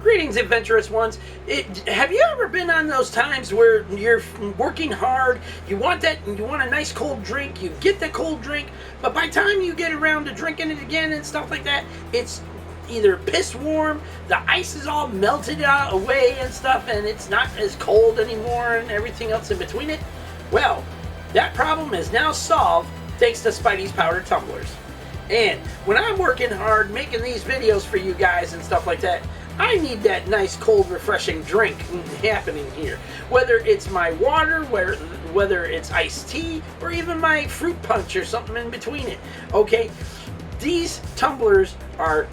Greetings, adventurous ones. Have you ever been on those times where you're working hard, you want a nice cold drink, you get the cold drink, but by the time you get around to drinking it again and stuff like that, it's either piss warm, the ice is all melted away and stuff, and it's not as cold anymore and everything else in between it? Well, that problem is now solved thanks to Spidey's powder tumblers. And when I'm working hard making these videos for you guys and stuff like that, I need that nice cold refreshing drink happening here. Whether it's my water, whether it's iced tea, or even my fruit punch or something in between it. Okay, these tumblers are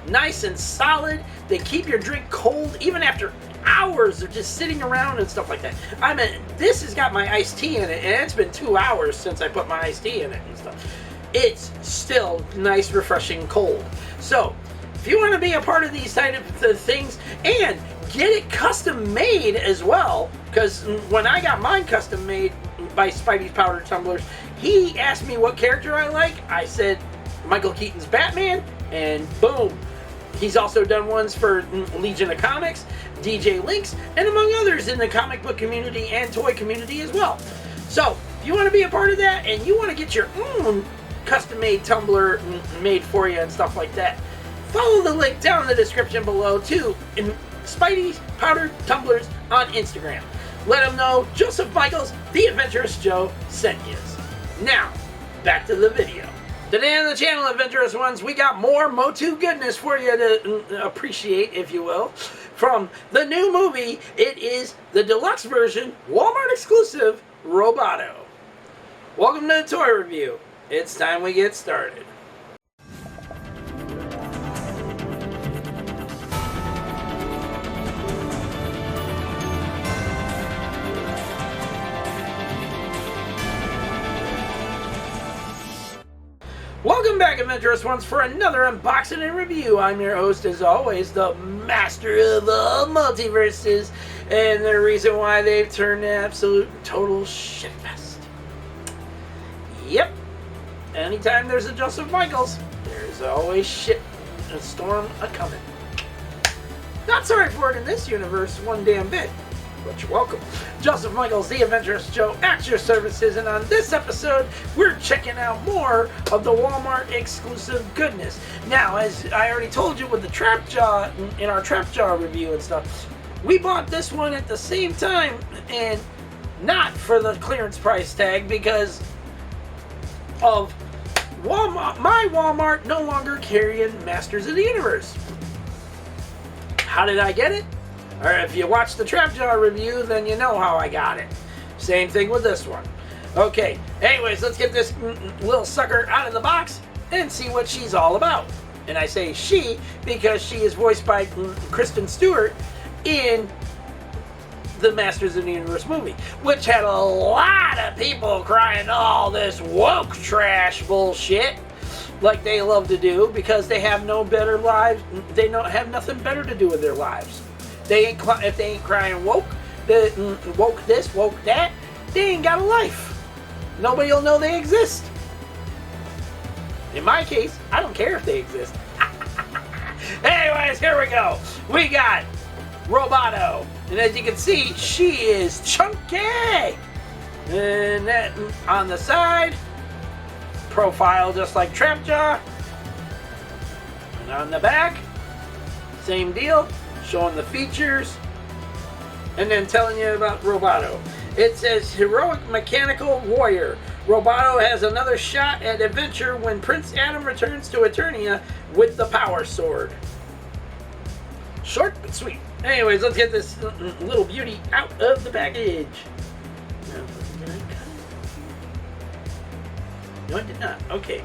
nice and solid. They keep your drink cold even after hours of just sitting around and stuff like that. I mean, this has got my iced tea in it, and it's been 2 hours since I put my iced tea in it and stuff. It's still nice, refreshing, cold. So, if you want to be a part of these type of things and get it custom made as well, because when I got mine custom made by Spidey's Powder Tumblers, he asked me what character I like. I said Michael Keaton's Batman, and boom. He's also done ones for Legion of Comics, DJ Lynx, and among others in the comic book community and toy community as well. So, if you want to be a part of that and you want to get your own custom-made tumbler made for you and stuff like that, follow the link down in the description below to Spidey's Powder Tumblers on Instagram. Let them know Joseph Michaels, the Adventurous Joe, sent you. Now, back to the video. Today on the channel, Adventurous Ones, we got more Motu goodness for you to appreciate, if you will. From the new movie, it is the deluxe version, Walmart exclusive, Roboto. Welcome to the toy review. It's time we get started. Welcome back, Adventurous Ones, for another unboxing and review. I'm your host, as always, the master of all multiverses, and the reason why they've turned to absolute total shitfest. Yep. Anytime there's a Joseph Michaels, there's always shit and storm a-coming. Not sorry for it in this universe one damn bit, but you're welcome. Joseph Michaels, the Adventurous Joe, at your services, and on this episode, we're checking out more of the Walmart exclusive goodness. Now, as I already told you with the Trap Jaw, in our Trap Jaw review and stuff, we bought this one at the same time, and not for the clearance price tag, because of Walmart, my Walmart no longer carrying Masters of the Universe. How did I get it? Or if you watch the Trap Jaw review, then you know how I got it. Same thing with this one. Okay, anyways, let's get this little sucker out of the box and see what she's all about. And I say she because she is voiced by Kristen Stewart in the Masters of the Universe movie, which had a lot of people crying all this woke trash bullshit like they love to do, because they have no better lives. They don't have nothing better to do with their lives. They ain't if they ain't crying woke, woke this, woke that, they ain't got a life. Nobody will know they exist. In my case, I don't care if they exist. Anyways, here we go. We got Roboto, and as you can see, she is chunky. And that on the side, profile just like Trap Jaw. And on the back, same deal, showing the features, and then telling you about Roboto. It says, heroic mechanical warrior. Roboto has another shot at adventure when Prince Adam returns to Eternia with the power sword. Short but sweet. Anyways, let's get this little beauty out of the package. No, I did not. Okay.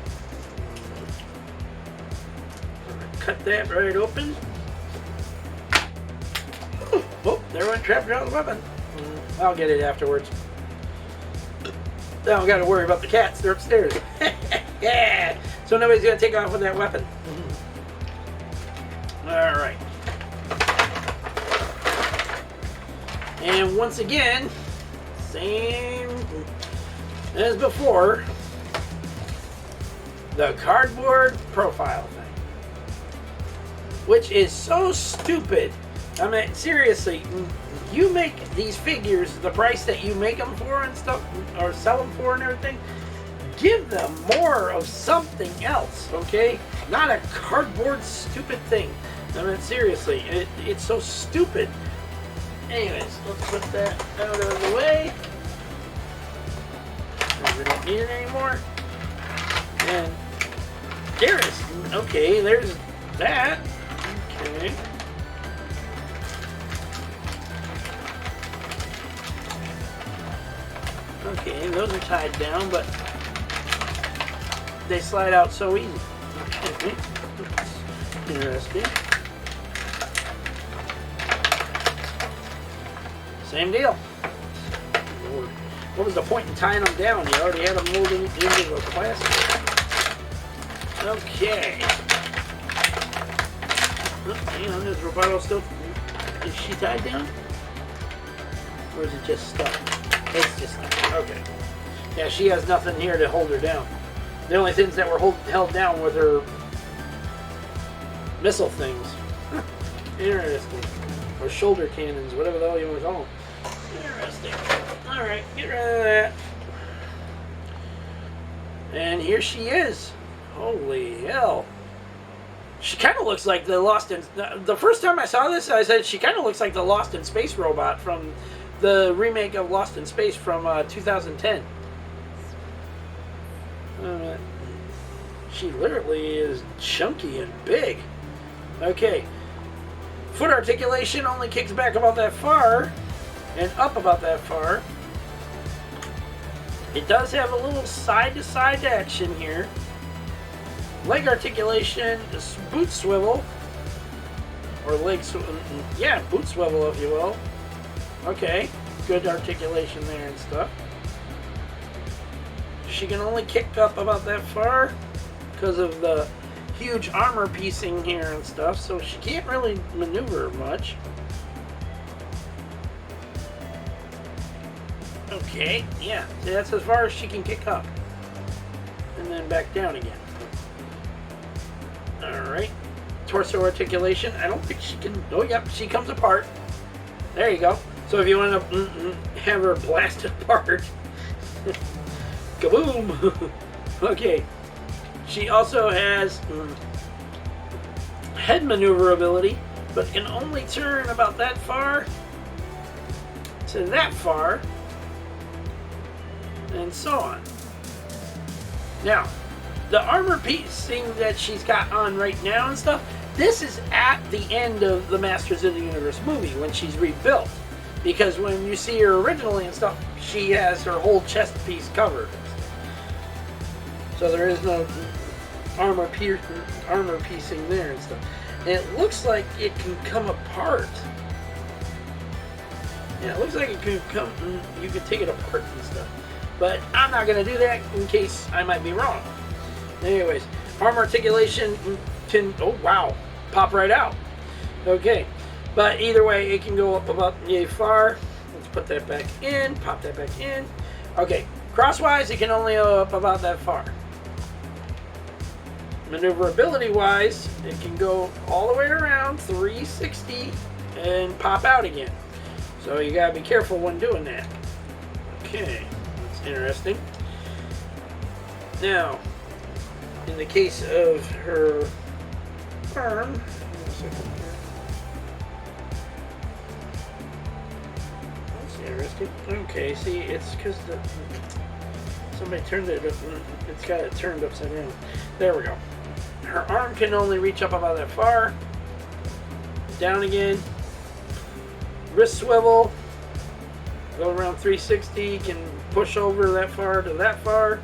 Cut that right open. Oh, there went Trap Jaw's weapon. I'll get it afterwards. I don't got to worry about the cats. They're upstairs. Yeah. So nobody's going to take off with that weapon. All right. And once again, same as before, the cardboard profile thing. which is so stupid. I mean, seriously, you make these figures the price that you make them for and stuff, or sell them for and everything. Give them more of something else, okay? Not a cardboard stupid thing. I mean, seriously, it's so stupid. Anyways, let's put that out of the way. We don't need it anymore. And there is, okay, there's that. Okay. Okay, those are tied down, but they slide out so easy. Okay. Interesting. Same deal. Lord. What was the point in tying them down? You already had them molded into the plastic. Okay. Oh, hang on, is Roboto still... Is she tied down? Or is it just stuck? It's just stuck. Okay. Yeah, she has nothing here to hold her down. The only things that were held down with her missile things. Interesting. Or shoulder cannons, whatever the hell you want to call them. Interesting. Alright, get rid of that. And here she is. Holy hell. She kind of looks like the Lost in... The first time I saw this, I said she kind of looks like the Lost in Space robot from the remake of Lost in Space from 2010. She literally is chunky and big. Okay. Foot articulation only kicks back about that far and up about that far. It does have a little side-to-side action here. Leg articulation, boot swivel, or leg swivel, yeah, boot swivel if you will. Okay, good articulation there and stuff. She can only kick up about that far because of the huge armor piecing here and stuff, so she can't really maneuver much. Okay, yeah, that's as far as she can kick up. And then back down again. Alright. Torso articulation. I don't think she can... Oh, yep, she comes apart. There you go. So if you want to have her blast apart... Kaboom! Okay. She also has head maneuverability, but can only turn about that far to that far, and so on. Now, the armor piecing that she's got on right now and stuff, this is at the end of the Masters of the Universe movie when she's rebuilt. Because when you see her originally and stuff, she has her whole chest piece covered. So there is no armor piecing there and stuff. And it looks like it can come apart. Yeah, it looks like it can come, you can take it apart and stuff. But I'm not going to do that in case I might be wrong. Anyways, arm articulation can, oh wow, pop right out. Okay, but either way, it can go up about yay far. Let's put that back in, pop that back in. Okay, crosswise, it can only go up about that far. Maneuverability wise, it can go all the way around 360 and pop out again. So you gotta be careful when doing that. Okay, that's interesting. Now, in the case of her arm, that's interesting. Okay, see, it's because somebody turned it up, it's got it turned upside down. There we go. Her arm can only reach up about that far. Down again. Wrist swivel. Go around 360. Can push over that far to that far.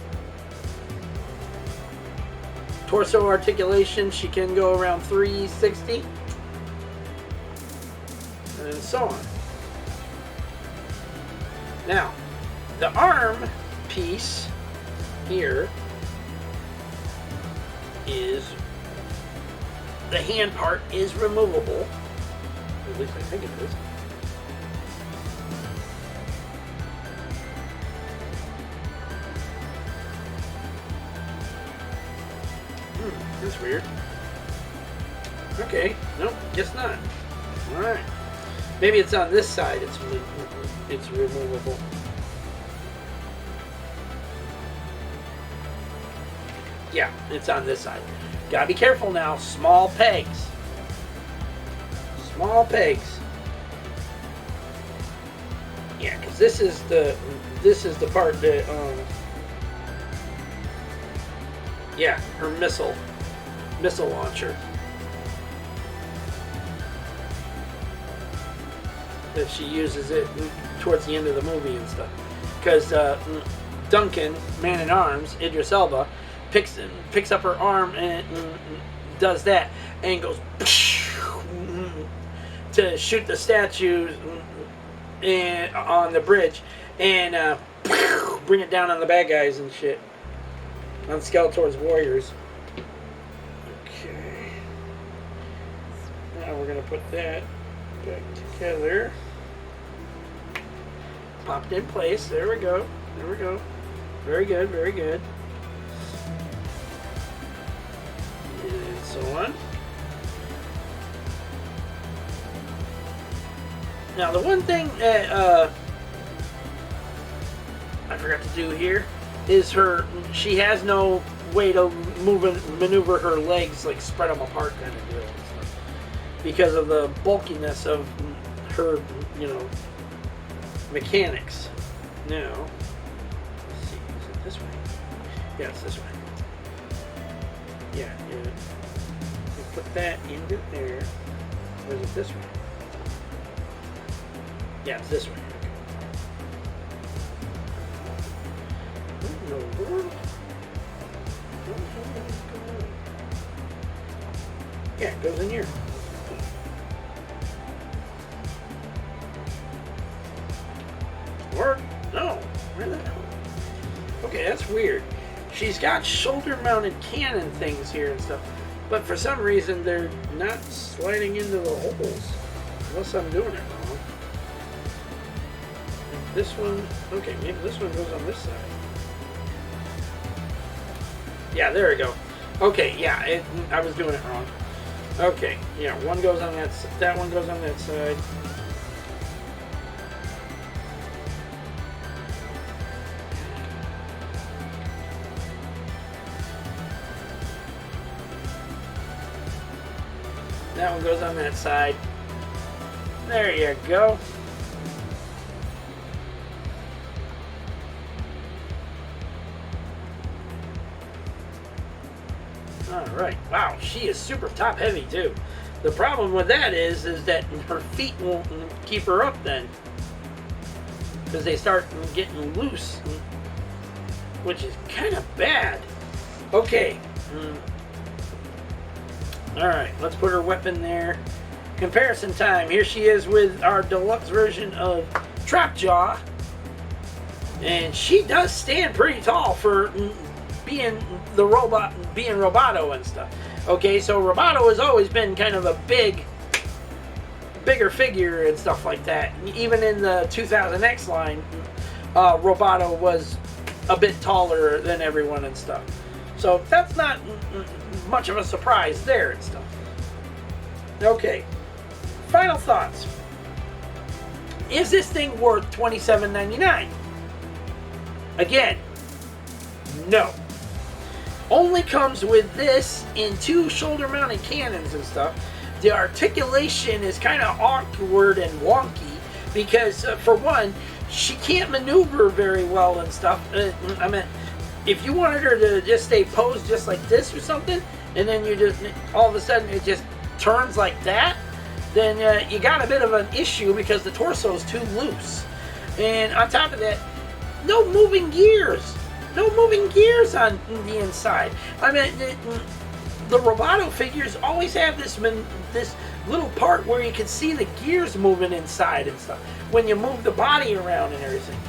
Torso articulation. She can go around 360. And so on. Now, the arm piece here is the hand part is removable. At least I think it is. That's weird. Okay. Nope. Guess not. All right. Maybe it's on this side. It's removable. Yeah, it's on this side. Gotta be careful now. Small pegs. Small pegs. Yeah, because this is the part that yeah, her missile launcher that she uses it towards the end of the movie and stuff. Because Duncan, Man at Arms, Idris Elba, picks up her arm and does that and goes to shoot the statue on the bridge and bring it down on the bad guys and shit. On Skeletor's warriors. Okay. Now we're gonna put that back together. Popped in place. There we go. There we go. Very good. Very good. And so on. Now the one thing that I forgot to do here is she has no way to maneuver her legs, like spread them apart kind of deal, because of the bulkiness of her, mechanics. Now, let's see, is it this way? Yeah, it's this way. Yeah. You put that into there. Or is it this way? Yeah, it's this way. No world. Yeah, it goes in here. Or no, where the hell? Okay, that's weird. She's got shoulder-mounted cannon things here and stuff, but for some reason they're not sliding into the holes, unless I'm doing it wrong. This one, okay, maybe this one goes on this side. Yeah, there we go. Okay, yeah, I was doing it wrong. Okay, yeah, one goes on that one goes on that side. That one goes on that side. There you go. Alright, wow, she is super top heavy too. The problem with that is that her feet won't keep her up then, because they start getting loose, which is kind of bad. Okay. Alright, let's put her weapon there. Comparison time. Here she is with our deluxe version of Trapjaw. And she does stand pretty tall for being the robot, being Roboto and stuff. Okay, so Roboto has always been kind of a bigger figure and stuff like that. Even in the 2000X line, Roboto was a bit taller than everyone and stuff. So that's not much of a surprise there and stuff. Okay, final thoughts. Is this thing worth $27.99? Again, no. Only comes with this in 2 shoulder-mounted cannons and stuff. The articulation is kind of awkward and wonky because, for one, she can't maneuver very well and stuff. I mean, if you wanted her to just stay posed just like this or something, and then you just, all of a sudden it just turns like that, then you got a bit of an issue because the torso is too loose. And on top of that, no moving gears. No moving gears on the inside. I mean, the Roboto figures always have this little part where you can see the gears moving inside and stuff when you move the body around and everything.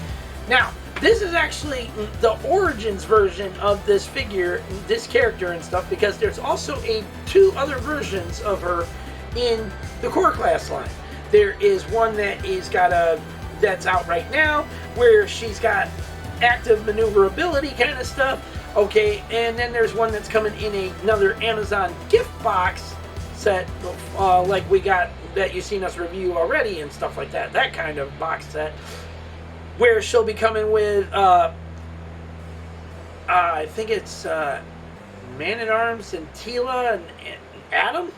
Now, this is actually the Origins version of this figure, this character and stuff, because there's also 2 other versions of her in the core class line. There is one that that's out right now, where she's got active maneuverability kind of stuff. Okay, and then there's one that's coming in another Amazon gift box set, like we got that you've seen us review already and stuff like that. That kind of box set, where she'll be coming with, I think it's Man-at-Arms and Tila and Adam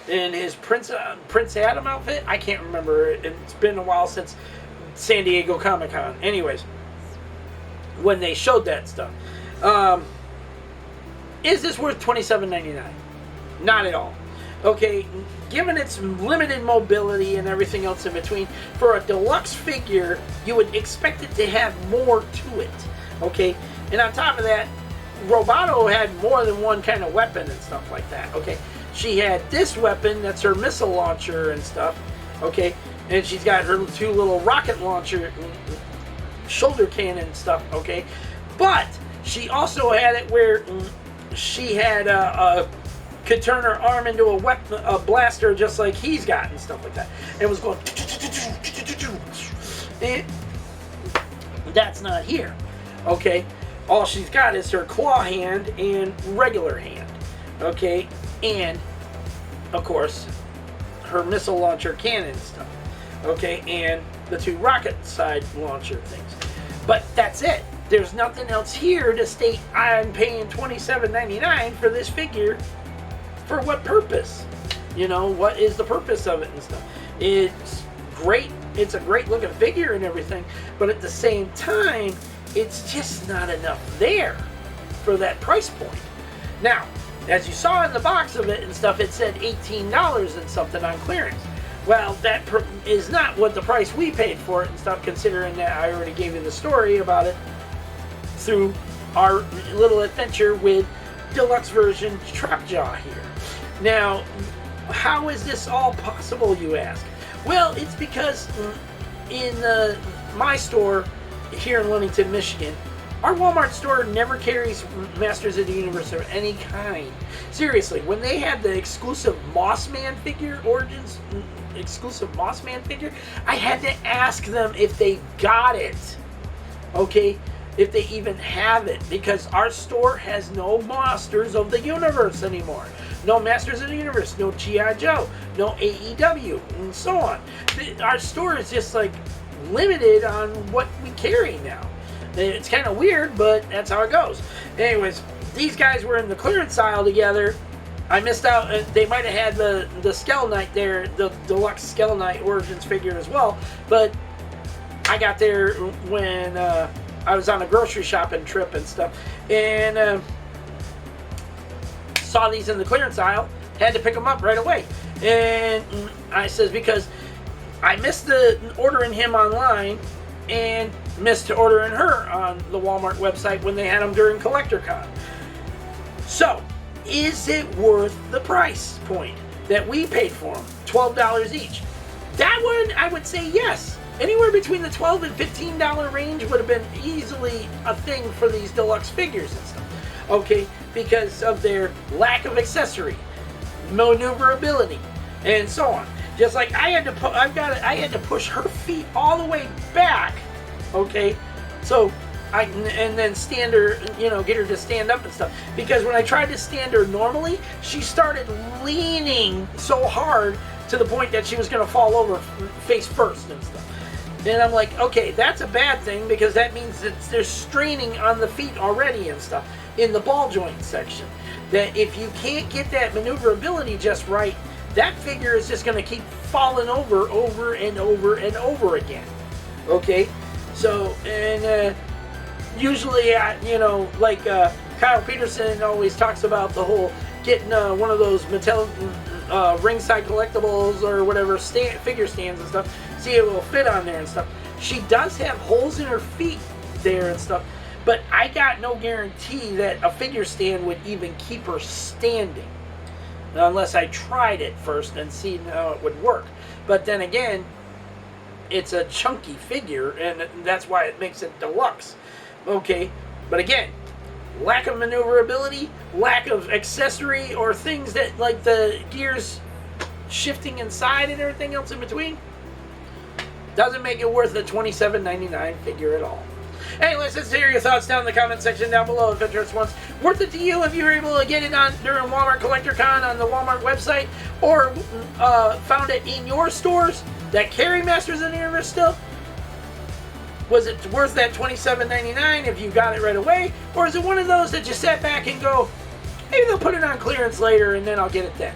in his Prince Adam outfit. I can't remember. It's been a while since San Diego Comic-Con. Anyways, when they showed that stuff. Is this worth $27.99? Not at all. Okay, given its limited mobility and everything else in between, for a deluxe figure, you would expect it to have more to it. Okay, and on top of that, Roboto had more than one kind of weapon and stuff like that. Okay, she had this weapon that's her missile launcher and stuff. Okay, and she's got her two little rocket launcher shoulder cannon stuff. Okay, but she also had it where she had could turn her arm into a weapon, a blaster, just like he's got and stuff like that. It was going. And that's not here. Okay, all she's got is her claw hand and regular hand. Okay, and of course her missile launcher cannon stuff. Okay, and the two rocket side launcher things. But that's it. There's nothing else here to state I'm paying $27.99 for this figure. For what purpose? You know, what is the purpose of it and stuff? It's great. It's a great looking figure and everything. But at the same time, it's just not enough there for that price point. Now, as you saw in the box of it and stuff, it said $18 and something on clearance. Well, that is not what the price we paid for it and stuff, considering that I already gave you the story about it through our little adventure with Deluxe version Trapjaw here. Now, how is this all possible, you ask? Well, it's because in my store here in Ludington, Michigan, our Walmart store never carries Masters of the Universe of any kind. Seriously, when they had the exclusive Mossman figure, Origins exclusive Mossman figure, I had to ask them if they got it. Okay? If they even have it, because our store has no Masters of the Universe anymore. No Masters of the Universe, no G.I. Joe, no AEW, and so on. Our store is just like limited on what we carry now. It's kind of weird, but that's how it goes. Anyways, these guys were in the clearance aisle together. I missed out. They might have had the Skele Knight there, the Deluxe Skele Knight Origins figure as well, but I got there when I was on a grocery shopping trip and stuff, and saw these in the clearance aisle, had to pick them up right away. And I says, because I missed the ordering him online and missed ordering her on the Walmart website when they had them during CollectorCon. So, is it worth the price point that we paid for them? $12 each. That one, I would say yes. Anywhere between the $12 and $15 range would have been easily a thing for these deluxe figures and stuff. Okay, because of their lack of accessory, maneuverability, and so on. Just like I had to push her feet all the way back. Okay, so and then stand her, get her to stand up and stuff. Because when I tried to stand her normally, she started leaning so hard to the point that she was going to fall over face first and stuff. And I'm like, okay, that's a bad thing, because that means that there's straining on the feet already and stuff in the ball joint section. That if you can't get that maneuverability just right, that figure is just going to keep falling over and over and over again. Okay? So, and usually, like Kyle Peterson always talks about the whole getting one of those Mattel ringside collectibles or whatever figure stands and stuff. See, it will fit on there and stuff. She does have holes in her feet there and stuff, but I got no guarantee that a figure stand would even keep her standing unless I tried it first and see how it would work. But then again, it's a chunky figure, and that's why it makes it deluxe. Okay, but again, lack of maneuverability, lack of accessory or things that, like the gears shifting inside and everything else in between, doesn't make it worth the $27.99 figure at all. Hey, let's hear your thoughts down in the comment section down below. Adventurous ones, worth it to you if you were able to get it on during Walmart Collector Con on the Walmart website, or found it in your stores? That carry Masters of the Universe still? Was it worth that $27.99 if you got it right away? Or is it one of those that you sat back and go, maybe they'll put it on clearance later and then I'll get it then?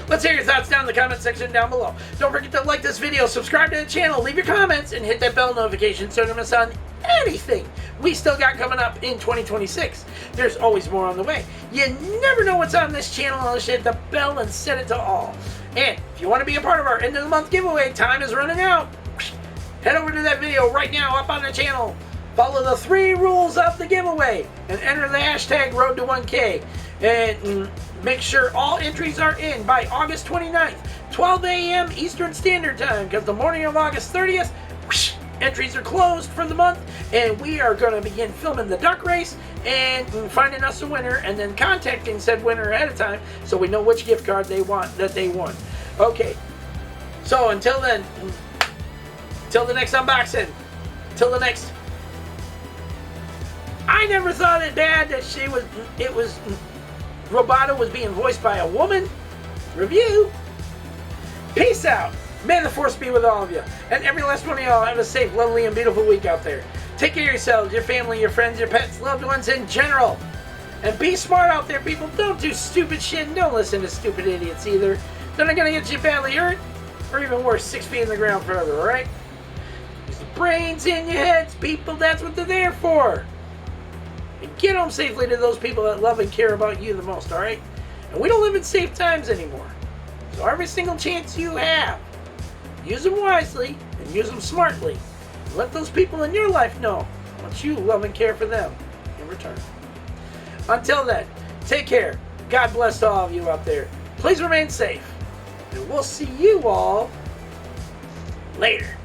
Let's hear your thoughts down in the comment section down below. Don't forget to like this video, subscribe to the channel, leave your comments, and hit that bell notification so you don't miss on anything we still got coming up in 2026. There's always more on the way. You never know what's on this channel unless you hit the bell and set it to all. And if you want to be a part of our end of the month giveaway, time is running out. Head over to that video right now up on the channel. Follow the 3 rules of the giveaway and enter the hashtag Road to 1K. And make sure all entries are in by August 29th, 12 a.m. Eastern Standard Time, because the morning of August 30th, entries are closed for the month, and we are going to begin filming the duck race and finding us a winner, and then contacting said winner ahead of time so we know which gift card they won. Okay, so until then, till the next unboxing, till the next. I never thought it bad that Roboto was being voiced by a woman. Review. Peace out. May the force be with all of you. And every last one of y'all have a safe, lovely, and beautiful week out there. Take care of yourselves, your family, your friends, your pets, loved ones in general. And be smart out there, people. Don't do stupid shit, and don't listen to stupid idiots either. They're not going to get you badly hurt, or even worse, 6 feet in the ground forever, alright? Use the brains in your heads, people. That's what they're there for. And get home safely to those people that love and care about you the most, alright? And we don't live in safe times anymore. So every single chance you have, use them wisely and use them smartly. And let those people in your life know how much you love and care for them in return. Until then, take care. God bless all of you out there. Please remain safe. And we'll see you all later.